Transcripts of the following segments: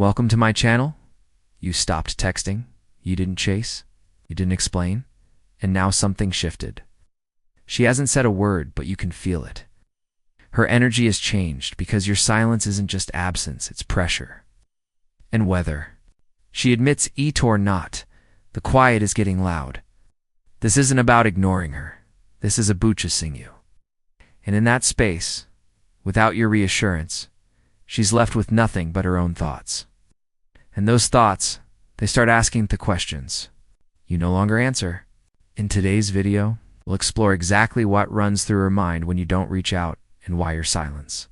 Welcome to my channel. You stopped texting, you didn't chase, you didn't explain, and now something shifted. She hasn't said a word, but you can feel it. Her energy has changed because your silence isn't just absence, it's pressure. And weather. She admits it or not, the quiet is getting loud. This isn't about ignoring her. This is about choosing you. And in that space, without your reassurance, she's left with nothing but her own thoughts. And those thoughts, they start asking the questions. You no longer answer. In today's video, we'll explore exactly what runs through her mind when you don't reach out and why your silence.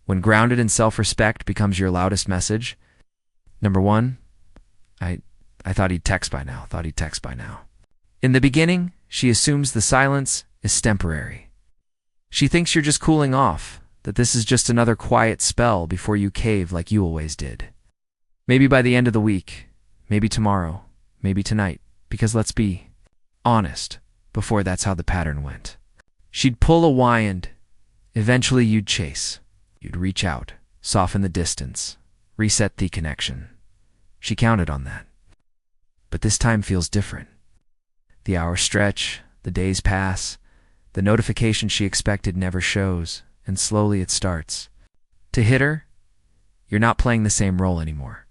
When grounded in self-respect becomes your loudest message. Number one, I thought he'd text by now, In the beginning, she assumes the silence is temporary. She thinks you're just cooling off, that this is just another quiet spell before you cave like you always did. Maybe by the end of the week, maybe tomorrow, maybe tonight, because let's be honest, before that's how the pattern went. She'd pull a wind, eventually you'd chase, you'd reach out, soften the distance, reset the connection. She counted on that. But this time feels different. The hours stretch, the days pass, the notification she expected never shows, and slowly it starts. To hit her, you're not playing the same role anymore.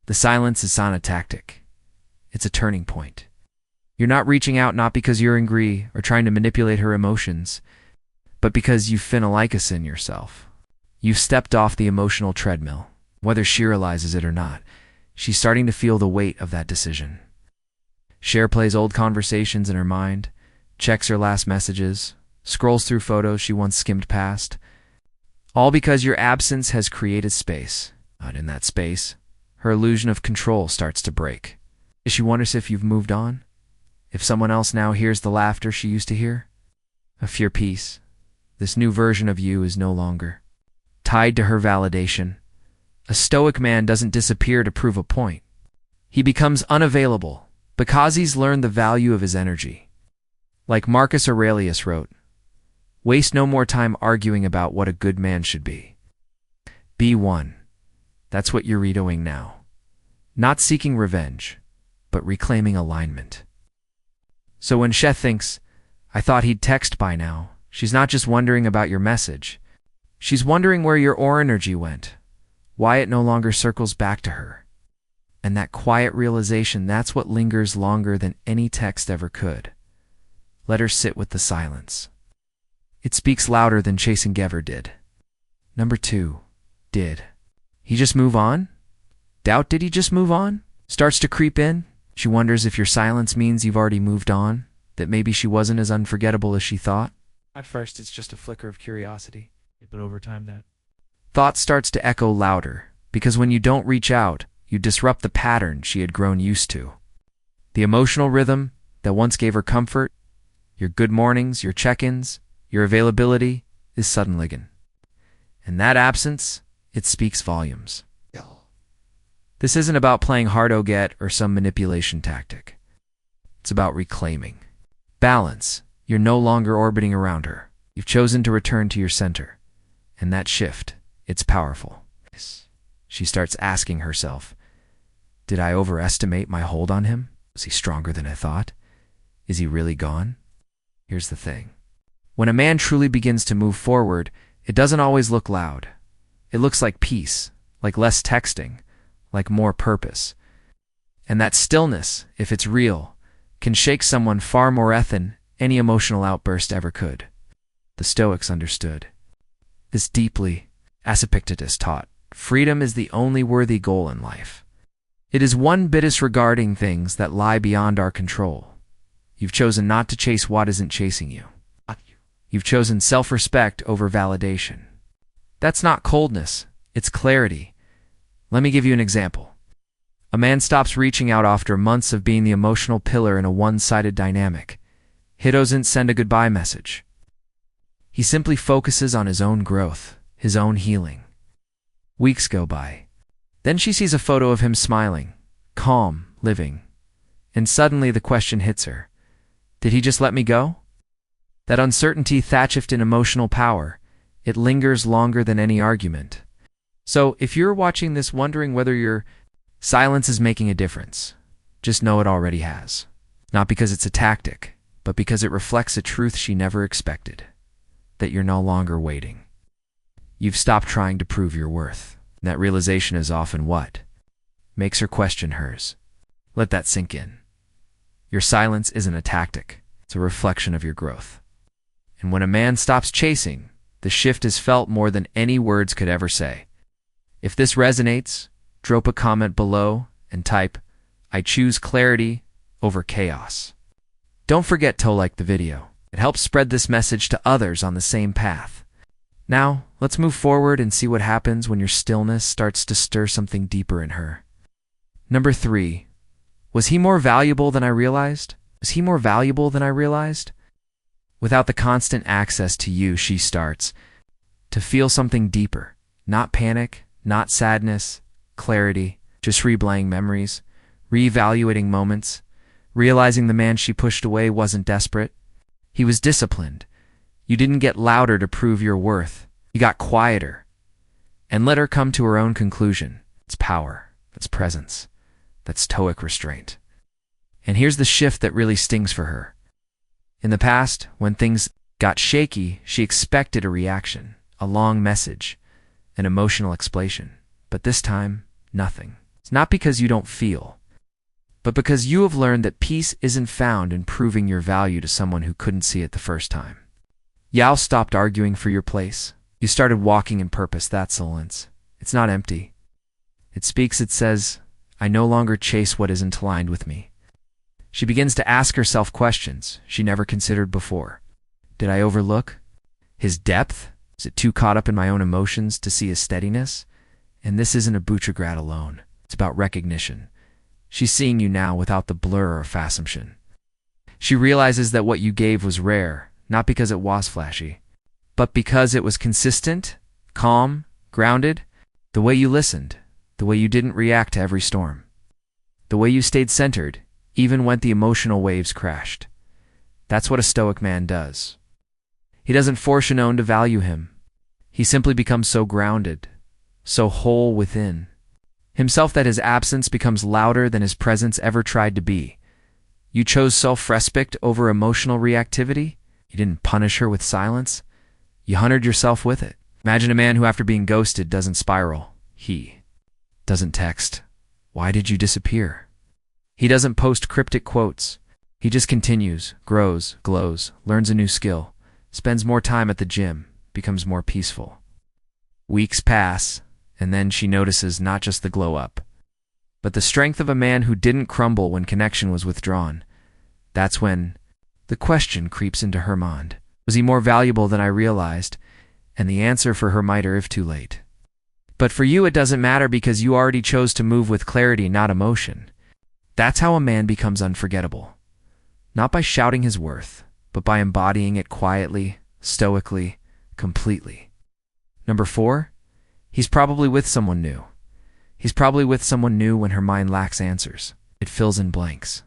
The silence is not a tactic. It's a turning point. You're not reaching out not because you're angry or trying to manipulate her emotions, but because you've phenylicus in yourself. You've stepped off the emotional treadmill. Whether she realizes it or not, she's starting to feel the weight of that decision. Cher plays old conversations in her mind, checks her last messages, scrolls through photos she once skimmed past. All because your absence has created space. And in that space, her illusion of control starts to break. She wonders if you've moved on? If someone else now hears the laughter she used to hear? Of your peace, this new version of you is no longer tied to her validation. A Stoic man doesn't disappear to prove a point. He becomes unavailable because he's learned the value of his energy. Like Marcus Aurelius wrote, waste no more time arguing about what a good man should be. Be one. That's what you're redoing now. Not seeking revenge, but reclaiming alignment. So when She thinks, I thought he'd text by now, she's not just wondering about your message. She's wondering where your aura energy went, why it no longer circles back to her. And that quiet realization, that's what lingers longer than any text ever could. Let her sit with the silence. It speaks louder than chasing ever did. Number two, did he just move on? Doubt did he just move on? Starts to creep in. She wonders if your silence means you've already moved on, that maybe she wasn't as unforgettable as she thought. At first, it's just a flicker of curiosity, but over time that thought starts to echo louder, because when you don't reach out, you disrupt the pattern she had grown used to. The emotional rhythm that once gave her comfort, your good mornings, your check-ins, your availability, is suddenly gone. And that absence, it speaks volumes. This isn't about playing hard-o-get or some manipulation tactic. It's about reclaiming balance. You're no longer orbiting around her. You've chosen to return to your center. And that shift, it's powerful. She starts asking herself, did I overestimate my hold on him? Was he stronger than I thought? Is he really gone? Here's the thing. When a man truly begins to move forward, it doesn't always look loud. It looks like peace, like less texting, like more purpose. And that stillness, if it's real, can shake someone far more than any emotional outburst ever could. The Stoics understood this deeply, as Epictetus taught. Freedom is the only worthy goal in life. It is one bit disregarding things that lie beyond our control. You've chosen not to chase what isn't chasing you. You've chosen self-respect over validation. That's not coldness, it's clarity. Let me give you an example. A man stops reaching out after months of being the emotional pillar in a one-sided dynamic. He doesn't send a goodbye message. He simply focuses on his own growth, his own healing. Weeks go by. Then she sees a photo of him smiling, calm, living. And suddenly the question hits her. Did he just let me go? That uncertainty thatched in emotional power. It lingers longer than any argument. So if you're watching this wondering whether your silence is making a difference, just know it already has. Not because it's a tactic, but because it reflects a truth she never expected, that you're no longer waiting. You've stopped trying to prove your worth. And that realization is often what makes her question hers. Let that sink in. Your silence isn't a tactic. It's a reflection of your growth. And when a man stops chasing, the shift is felt more than any words could ever say. If this resonates, drop a comment below and type, "I choose clarity over chaos." Don't forget to like the video. It helps spread this message to others on the same path. Now, let's move forward and see what happens when your stillness starts to stir something deeper in her. Number 3. Was he more valuable than I realized? Was he more valuable than I realized? Without the constant access to you, she starts to feel something deeper. Not panic, not sadness, clarity, just replaying memories, reevaluating moments, realizing the man she pushed away wasn't desperate. He was disciplined. You didn't get louder to prove your worth. You got quieter. And let her come to her own conclusion. It's power. That's presence. That's stoic restraint. And here's the shift that really stings for her. In the past, when things got shaky, she expected a reaction, a long message, an emotional explanation. But this time, nothing. It's not because you don't feel, but because you have learned that peace isn't found in proving your value to someone who couldn't see it the first time. Yao stopped arguing for your place. You started walking in purpose. That silence. It's not empty. It speaks. It says, "I no longer chase what isn't aligned with me." She begins to ask herself questions she never considered before. Did I overlook his depth? Is it too caught up in my own emotions to see his steadiness? And this isn't a Butchergrad alone. It's about recognition. She's seeing you now without the blur or assumption. She realizes that what you gave was rare, not because it was flashy, but because it was consistent, calm, grounded, the way you listened, the way you didn't react to every storm, the way you stayed centered, even when the emotional waves crashed. That's what a stoic man does. He doesn't force your own to value him. He simply becomes so grounded, so whole within himself that his absence becomes louder than his presence ever tried to be. You chose self-respect over emotional reactivity. You didn't punish her with silence. You honored yourself with it. Imagine a man who, after being ghosted, doesn't spiral. He doesn't text, "Why did you disappear?" He doesn't post cryptic quotes. He just continues, grows, glows, learns a new skill, spends more time at the gym, becomes more peaceful. Weeks pass, and then she notices not just the glow up, but the strength of a man who didn't crumble when connection was withdrawn. That's when the question creeps into her mind. Was he more valuable than I realized? And the answer for her might arrive too late. But for you, it doesn't matter because you already chose to move with clarity, not emotion. That's how a man becomes unforgettable. Not by shouting his worth, but by embodying it quietly, stoically, completely. Number 4, he's probably with someone new. He's probably with someone new when her mind lacks answers. It fills in blanks.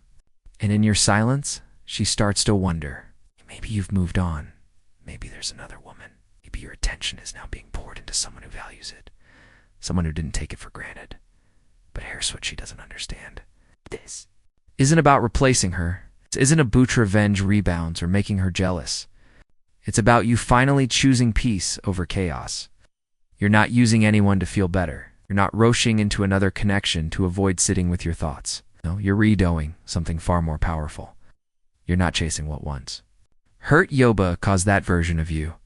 And in your silence, she starts to wonder. Maybe you've moved on. Maybe there's another woman. Maybe your attention is now being poured into someone who values it. Someone who didn't take it for granted. But here's what she doesn't understand. This isn't about replacing her. It isn't a boot revenge rebounds or making her jealous. It's about you finally choosing peace over chaos. You're not using anyone to feel better. You're not rushing into another connection to avoid sitting with your thoughts. No, you're redoing something far more powerful. You're not chasing what once hurt. Yoba caused that version of you,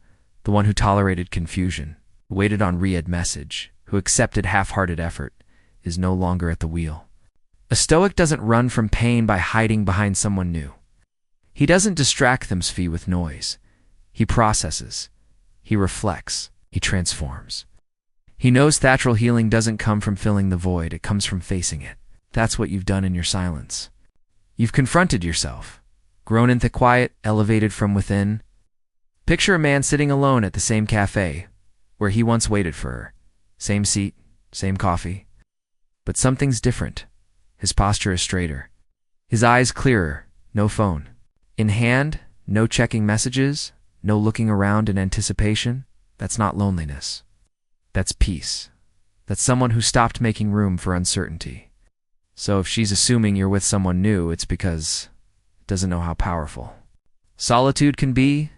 the one who tolerated confusion, who waited on read message, who accepted half-hearted effort, is no longer at the wheel. A stoic doesn't run from pain by hiding behind someone new. He doesn't distract themselves with noise. He processes. He reflects. He transforms. He knows natural healing doesn't come from filling the void. It comes from facing it. That's what you've done in your silence. You've confronted yourself, grown into quiet, elevated from within. Picture a man sitting alone at the same cafe where he once waited for her. Same seat, same coffee. But something's different. His posture is straighter. His eyes clearer, no phone. In hand, no checking messages, no looking around in anticipation. That's not loneliness. That's peace. That's someone who stopped making room for uncertainty. So if she's assuming you're with someone new, it's because it doesn't know how powerful solitude can be.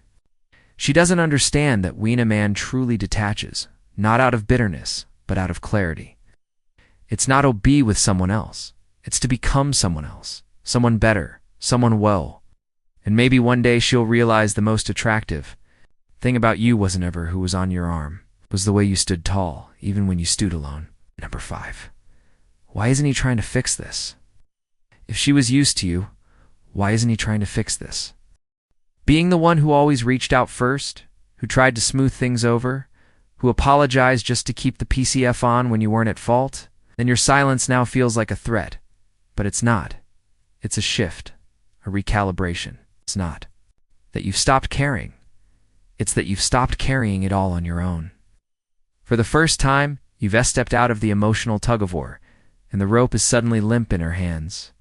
She doesn't understand that when a man truly detaches, not out of bitterness, but out of clarity. It's not to be with someone else. It's to become someone else, someone better, someone well. And maybe one day she'll realize the most attractive thing about you wasn't ever who was on your arm. It was the way you stood tall, even when you stood alone. Number 5. Why isn't he trying to fix this? If she was used to you, why isn't he trying to fix this? Being the one who always reached out first, who tried to smooth things over, who apologized just to keep the PCF on when you weren't at fault, then your silence now feels like a threat. But it's not. It's a shift, a recalibration. It's not that you've stopped caring. It's that you've stopped carrying it all on your own. For the first time, you've stepped out of the emotional tug-of-war, and the rope is suddenly limp in her hands.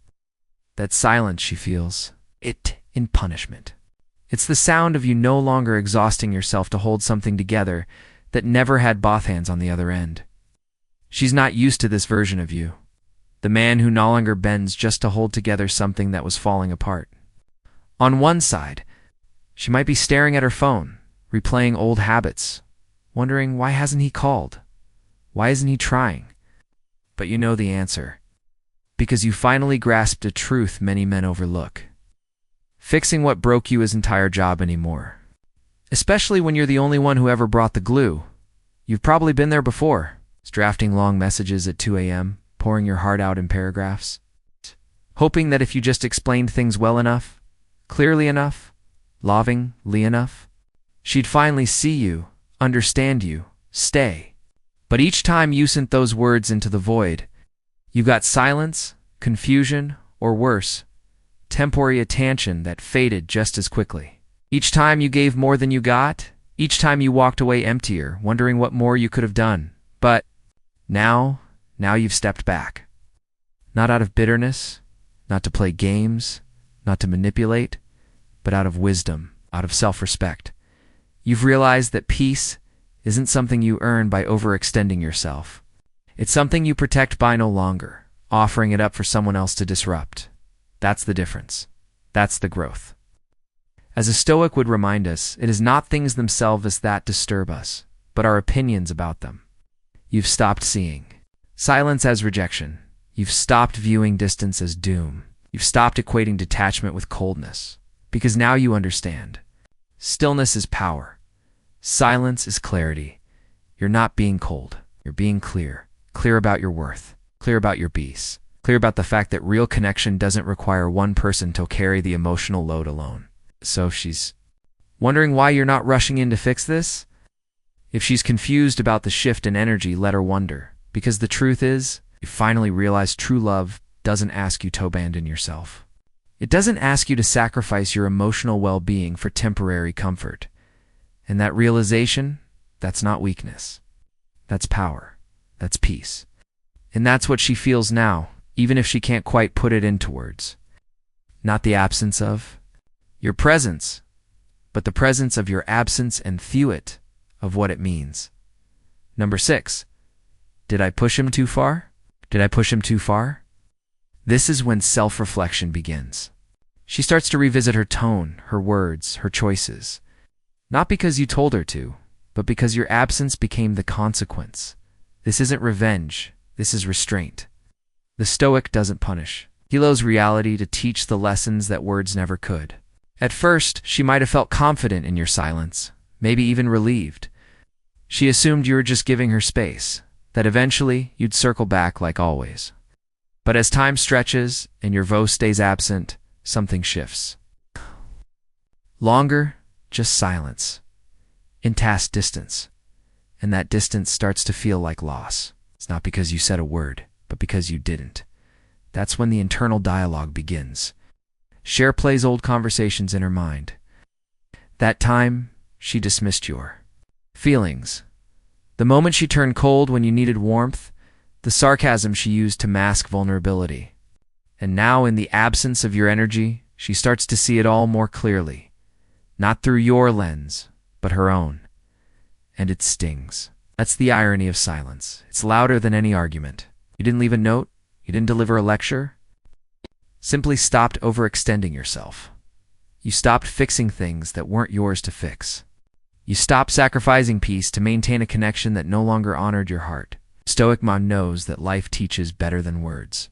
That silence she feels, it in punishment. It's the sound of you no longer exhausting yourself to hold something together that never had both hands on the other end. She's not used to this version of you, the man who no longer bends just to hold together something that was falling apart. On one side, she might be staring at her phone, replaying old habits, wondering why hasn't he called? Why isn't he trying? But you know the answer. Because you finally grasped a truth many men overlook. Fixing what broke you isn't your job anymore. Especially when you're the only one who ever brought the glue. You've probably been there before. Drafting long messages at 2 a.m., pouring your heart out in paragraphs. Hoping that if you just explained things well enough, clearly enough, lovingly enough, she'd finally see you, understand you, stay. But each time you sent those words into the void, you got silence, confusion, or worse, temporary attention that faded just as quickly. Each time you gave more than you got, each time you walked away emptier, wondering what more you could have done. But now you've stepped back. Not out of bitterness, not to play games, not to manipulate, but out of wisdom, out of self-respect. You've realized that peace isn't something you earn by overextending yourself. It's something you protect by no longer offering it up for someone else to disrupt. That's the difference. That's the growth. As a Stoic would remind us, it is not things themselves that disturb us, but our opinions about them. You've stopped seeing silence as rejection. You've stopped viewing distance as doom. You've stopped equating detachment with coldness. Because now you understand. Stillness is power. Silence is clarity. You're not being cold. You're being clear. Clear about your worth. Clear about your peace. Clear about the fact that real connection doesn't require one person to carry the emotional load alone. So if she's wondering why you're not rushing in to fix this, if she's confused about the shift in energy, let her wonder. Because the truth is, you finally realize true love doesn't ask you to abandon yourself. It doesn't ask you to sacrifice your emotional well-being for temporary comfort. And that realization, that's not weakness. That's power. That's peace. And that's what she feels now, even if she can't quite put it into words. Not the absence of your presence, but the presence of your absence and it of what it means. Number 6. Did I push him too far? Did I push him too far? This is when self-reflection begins. She starts to revisit her tone, her words, her choices. Not because you told her to, but because your absence became the consequence. This isn't revenge. This is restraint. The Stoic doesn't punish. He allows reality to teach the lessons that words never could. At first, she might have felt confident in your silence, maybe even relieved. She assumed you were just giving her space, that eventually you'd circle back like always. But as time stretches and your voice stays absent, something shifts. Longer, just silence. Intast distance. And that distance starts to feel like loss. It's not because you said a word, but because you didn't. That's when the internal dialogue begins. Cher plays old conversations in her mind. That time, she dismissed your feelings. The moment she turned cold when you needed warmth, the sarcasm she used to mask vulnerability. And now, in the absence of your energy, she starts to see it all more clearly. Not through your lens, but her own. And it stings. That's the irony of silence. It's louder than any argument. You didn't leave a note. You didn't deliver a lecture. Simply stopped overextending yourself. You stopped fixing things that weren't yours to fix. You stopped sacrificing peace to maintain a connection that no longer honored your heart. Stoic man knows that life teaches better than words.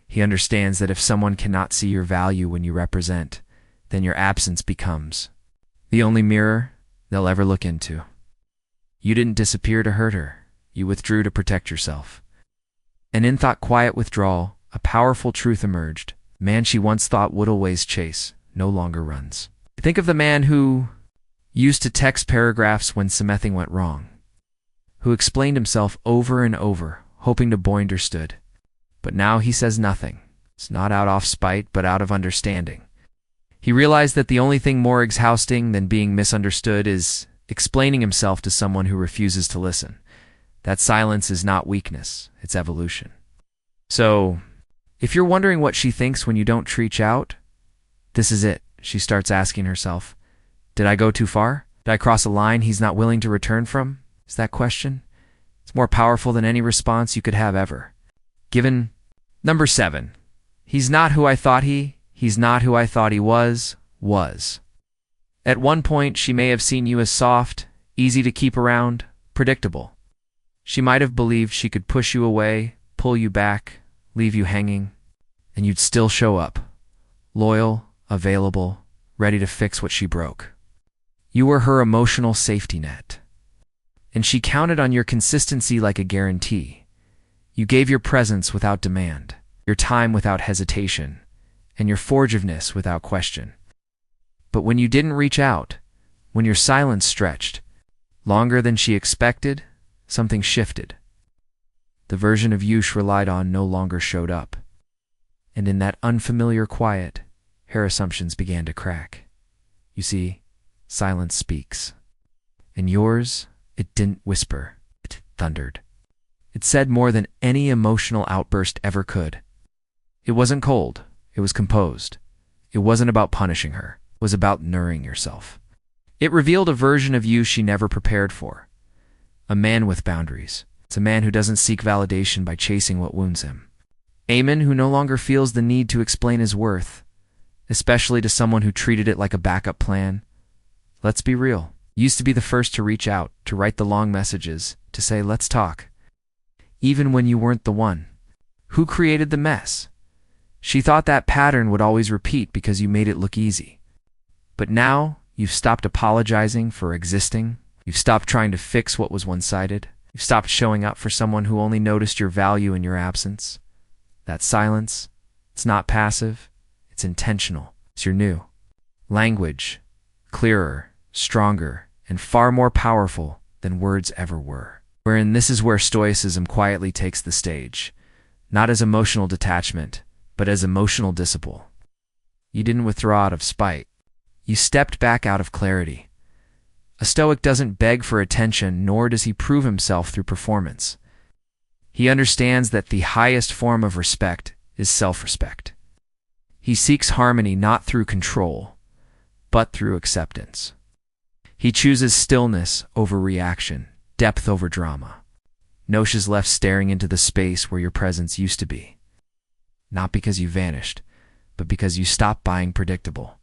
He understands that if someone cannot see your value when you represent, then your absence becomes the only mirror they'll ever look into. You didn't disappear to hurt her. You withdrew to protect yourself. And in that quiet withdrawal, a powerful truth emerged. Man she once thought would always chase no longer runs. Think of the man who used to text paragraphs when something went wrong, who explained himself over and over, hoping to be understood. But now he says nothing. It's not out of spite, but out of understanding. He realized that the only thing more exhausting than being misunderstood is explaining himself to someone who refuses to listen. That silence is not weakness, it's evolution. So, if you're wondering what she thinks when you don't reach out, this is it. She starts asking herself, did I go too far? Did I cross a line he's not willing to return from? Is that question? It's more powerful than any response you could have ever given. Number 7. He's not who I thought he's not who I thought he was. At one point, she may have seen you as soft, easy to keep around, predictable. She might have believed she could push you away, pull you back, leave you hanging, and you'd still show up, loyal, available, ready to fix what she broke. You were her emotional safety net. And she counted on your consistency like a guarantee. You gave your presence without demand, your time without hesitation, and your forgiveness without question. But when you didn't reach out, when your silence stretched longer than she expected, something shifted. The version of you she relied on no longer showed up. And in that unfamiliar quiet, her assumptions began to crack. You see, silence speaks. And yours, it didn't whisper, it thundered. It said more than any emotional outburst ever could. It wasn't cold, it was composed. It wasn't about punishing her, it was about nourishing yourself. It revealed a version of you she never prepared for. A man with boundaries. It's a man who doesn't seek validation by chasing what wounds him. A man who no longer feels the need to explain his worth, especially to someone who treated it like a backup plan. Let's be real. Used to be the first to reach out, to write the long messages, to say, let's talk. Even when you weren't the one. Who created the mess? She thought that pattern would always repeat because you made it look easy. But now, you've stopped apologizing for existing. You've stopped trying to fix what was one-sided. You've stopped showing up for someone who only noticed your value in your absence. That silence, it's not passive, it's intentional. It's your new language, clearer, stronger, and far more powerful than words ever were. Wherein this is where Stoicism quietly takes the stage, not as emotional detachment, but as emotional discipline. You didn't withdraw out of spite. You stepped back out of clarity. A Stoic doesn't beg for attention, nor does he prove himself through performance. He understands that the highest form of respect is self-respect. He seeks harmony not through control, but through acceptance. He chooses stillness over reaction, depth over drama. Nosh left staring into the space where your presence used to be. Not because you vanished, but because you stopped buying predictable.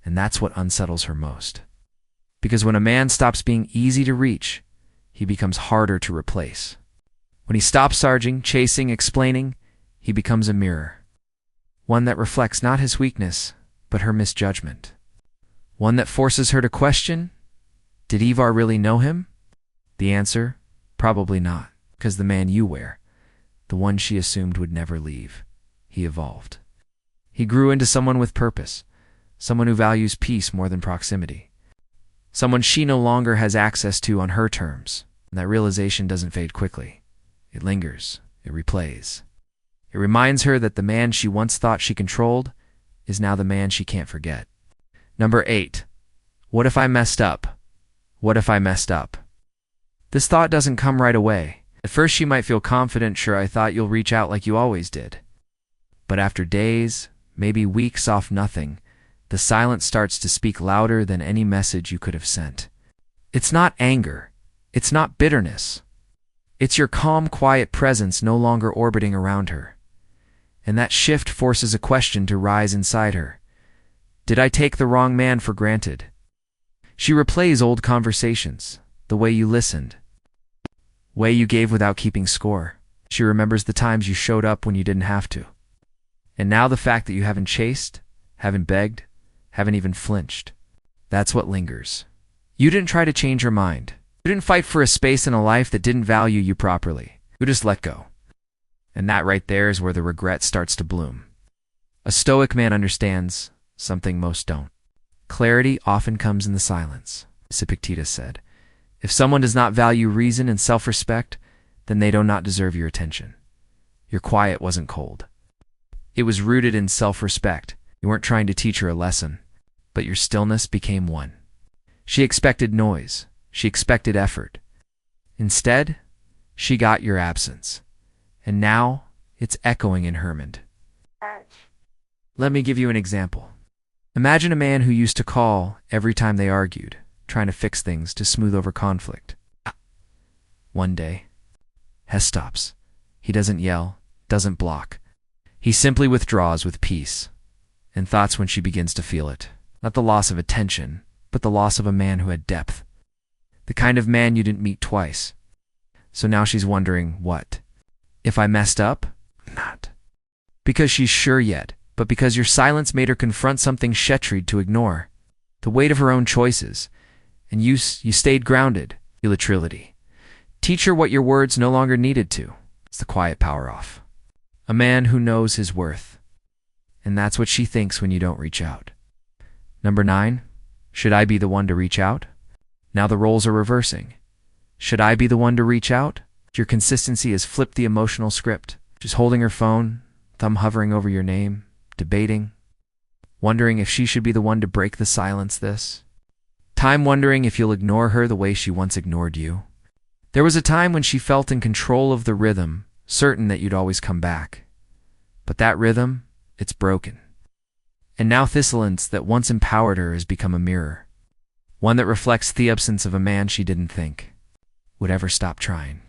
And that's what unsettles her most. Because when a man stops being easy to reach, he becomes harder to replace. When he stops sarging, chasing, explaining, he becomes a mirror. One that reflects not his weakness, but her misjudgment. One that forces her to question, did Ivar really know him? The answer, probably not, because the man you were, the one she assumed would never leave, he evolved. He grew into someone with purpose, someone who values peace more than proximity. Someone she no longer has access to on her terms, and that realization doesn't fade quickly. It lingers, it replays. It reminds her that the man she once thought she controlled is now the man she can't forget. Number 8. What if I messed up? What if I messed up? This thought doesn't come right away. At first she might feel confident, sure, I thought you'll reach out like you always did. But after days, maybe weeks off nothing, the silence starts to speak louder than any message you could have sent. It's not anger, It's not bitterness. It's your calm, quiet presence no longer orbiting around her. And that shift forces a question to rise inside her. Did I take the wrong man for granted? She replays old conversations, the way you listened, way you gave without keeping score. She remembers the times you showed up when you didn't have to. And now the fact that you haven't chased, haven't begged, haven't even flinched. That's what lingers. You didn't try to change her mind. You didn't fight for a space in a life that didn't value you properly. You just let go. And that right there is where the regret starts to bloom. A Stoic man understands something most don't. Clarity often comes in the silence, Epictetus said. If someone does not value reason and self-respect, then they do not deserve your attention. Your quiet wasn't cold. It was rooted in self-respect. You weren't trying to teach her a lesson, but your stillness became one. She expected noise. She expected effort. Instead, she got your absence. And now, it's echoing in her mind. Let me give you an example. Imagine a man who used to call every time they argued, trying to fix things to smooth over conflict. One day, Hess stops. He doesn't yell, doesn't block. He simply withdraws with peace. And thoughts when she begins to feel it. Not the loss of attention, but the loss of a man who had depth. The kind of man you didn't meet twice. So now she's wondering, what? If I messed up? Not because she's sure yet, but because your silence made her confront something she tried to ignore. The weight of her own choices. And you stayed grounded. Electricity. Teach her what your words no longer needed to. It's the quiet power off. A man who knows his worth. And that's what she thinks when you don't reach out. Number 9. Should I be the one to reach out? Now the roles are reversing. Should I be the one to reach out? Your consistency has flipped the emotional script. Just holding her phone, thumb hovering over your name, debating, wondering if she should be the one to break the silence this. Time wondering if you'll ignore her the way she once ignored you. There was a time when she felt in control of the rhythm, certain that you'd always come back. But that rhythm, it's broken. And now Thistleance that once empowered her has become a mirror. One that reflects the absence of a man she didn't think would ever stop trying.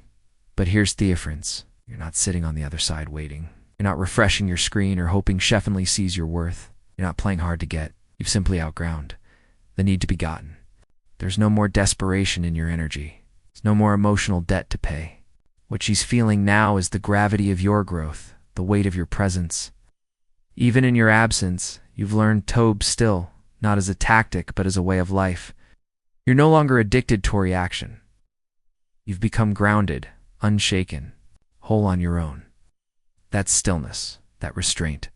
But here's the difference. You're not sitting on the other side waiting. You're not refreshing your screen or hoping Sheffenly sees your worth. You're not playing hard to get. You've simply outgrown the need to be gotten. There's no more desperation in your energy. There's no more emotional debt to pay. What she's feeling now is the gravity of your growth, the weight of your presence. Even in your absence, you've learned Tobe still, not as a tactic, but as a way of life. You're no longer addicted to reaction. You've become grounded, unshaken, whole on your own. That stillness, that restraint,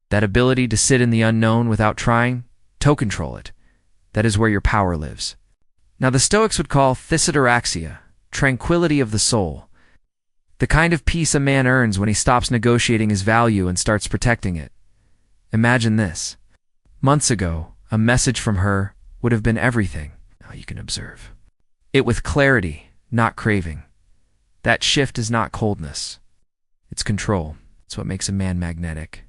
that ability to sit in the unknown without trying, to control it, that is where your power lives. Now the Stoics would call thysitaraxia, tranquility of the soul, the kind of peace a man earns when he stops negotiating his value and starts protecting it. Imagine this. Months ago, a message from her would have been everything. Now you can observe it with clarity, not craving. That shift is not coldness. It's control. It's what makes a man magnetic.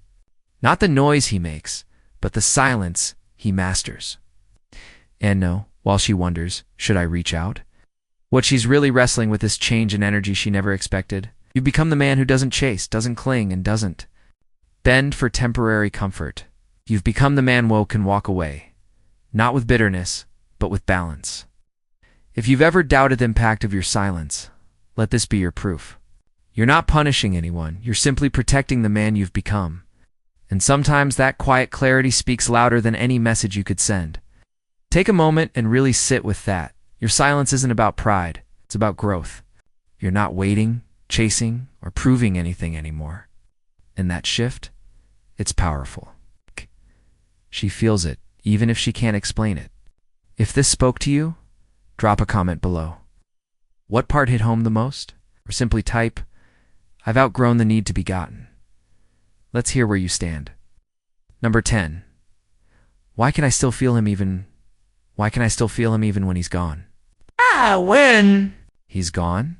Not the noise he makes, but the silence he masters. And no, while she wonders, should I reach out? What she's really wrestling with is change in energy she never expected. You've become the man who doesn't chase, doesn't cling, and doesn't bend for temporary comfort. You've become the man who can walk away, not with bitterness, but with balance. If you've ever doubted the impact of your silence, let this be your proof. You're not punishing anyone, you're simply protecting the man you've become. And sometimes that quiet clarity speaks louder than any message you could send. Take a moment and really sit with that. Your silence isn't about pride, it's about growth. You're not waiting, chasing, or proving anything anymore. And that shift, it's powerful. She feels it, even if she can't explain it. If this spoke to you, drop a comment below. What part hit home the most? Or simply type, I've outgrown the need to be gotten. Let's hear where you stand. Number 10. Why can I still feel him even when he's gone? When He's gone?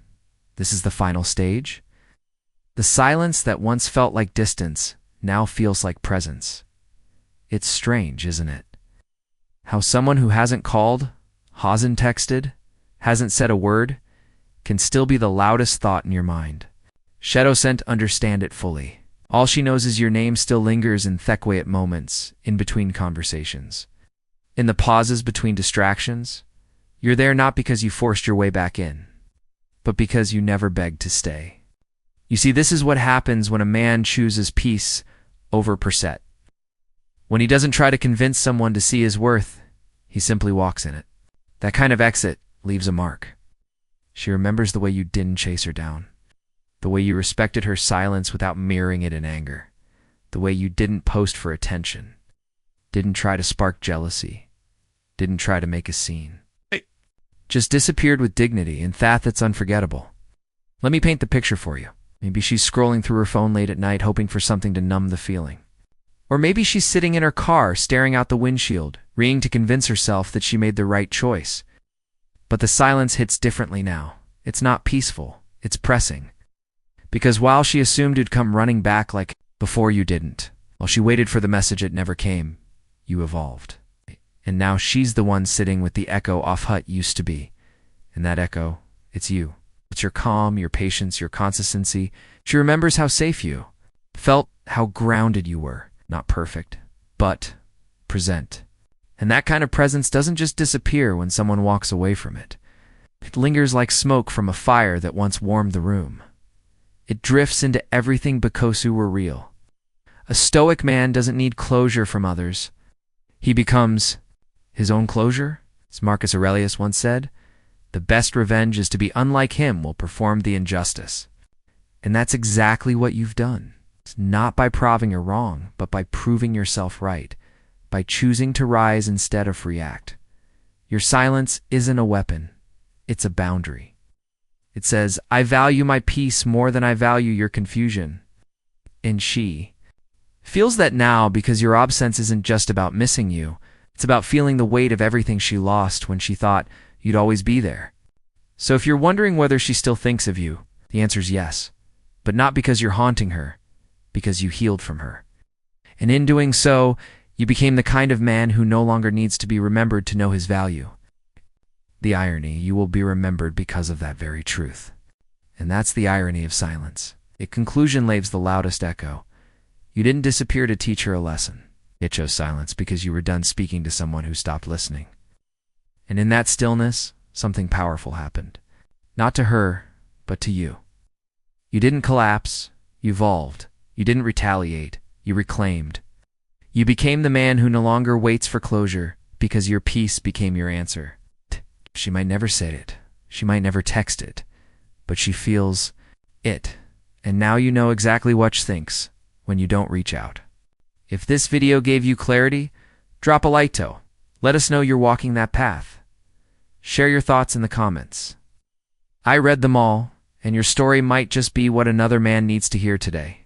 This is the final stage? The silence that once felt like distance now feels like presence. It's strange, isn't it? How someone who hasn't called, hasn't texted, hasn't said a word, can still be the loudest thought in your mind. Shadowsent understand it fully. All she knows is your name still lingers in Thekwe at moments, in between conversations. In the pauses between distractions, you're there not because you forced your way back in, but because you never begged to stay. You see, this is what happens when a man chooses peace over pursuit. When he doesn't try to convince someone to see his worth, he simply walks in it. That kind of exit leaves a mark. She remembers the way you didn't chase her down, the way you respected her silence without mirroring it in anger, the way you didn't post for attention, didn't try to spark jealousy, didn't try to make a scene. Just disappeared with dignity, and that's unforgettable. Let me paint the picture for you. Maybe she's scrolling through her phone late at night hoping for something to numb the feeling. Or maybe she's sitting in her car staring out the windshield, reeing to convince herself that she made the right choice. But the silence hits differently now. It's not peaceful, it's pressing. Because while she assumed you'd come running back like before, you didn't. While she waited for the message, it never came. You evolved. And now she's the one sitting with the echo off hut used to be. And that echo, it's you. It's your calm, your patience, your consistency. She remembers how safe you felt, how grounded you were. Not perfect, but present. And that kind of presence doesn't just disappear when someone walks away from it. It lingers like smoke from a fire that once warmed the room. It drifts into everything because you were real. A Stoic man doesn't need closure from others. He becomes his own closure. As Marcus Aurelius once said, the best revenge is to be unlike him will perform the injustice. And that's exactly what you've done. It's not by proving you're wrong, but by proving yourself right, by choosing to rise instead of react. Your silence isn't a weapon, it's a boundary. It says, I value my peace more than I value your confusion. And she feels that now because your absence isn't just about missing you, it's about feeling the weight of everything she lost when she thought you'd always be there. So if you're wondering whether she still thinks of you, the answer's yes. But not because you're haunting her, because you healed from her. And in doing so, you became the kind of man who no longer needs to be remembered to know his value. The irony, you will be remembered because of that very truth. And that's the irony of silence. Its conclusion leaves the loudest echo. You didn't disappear to teach her a lesson. It chose silence because you were done speaking to someone who stopped listening. And in that stillness, something powerful happened. Not to her, but to you. You didn't collapse, you evolved. You didn't retaliate, you reclaimed. You became the man who no longer waits for closure because your peace became your answer. She might never say it, she might never text it, but she feels it. And now you know exactly what she thinks when you don't reach out. If this video gave you clarity, drop a like. Let us know you're walking that path. Share your thoughts in the comments. I read them all, and your story might just be what another man needs to hear today.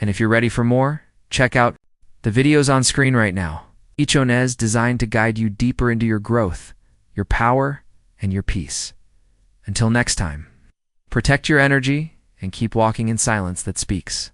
And if you're ready for more, check out the videos on screen right now. Each one is designed to guide you deeper into your growth, your power, and your peace. Until next time, protect your energy and keep walking in silence that speaks.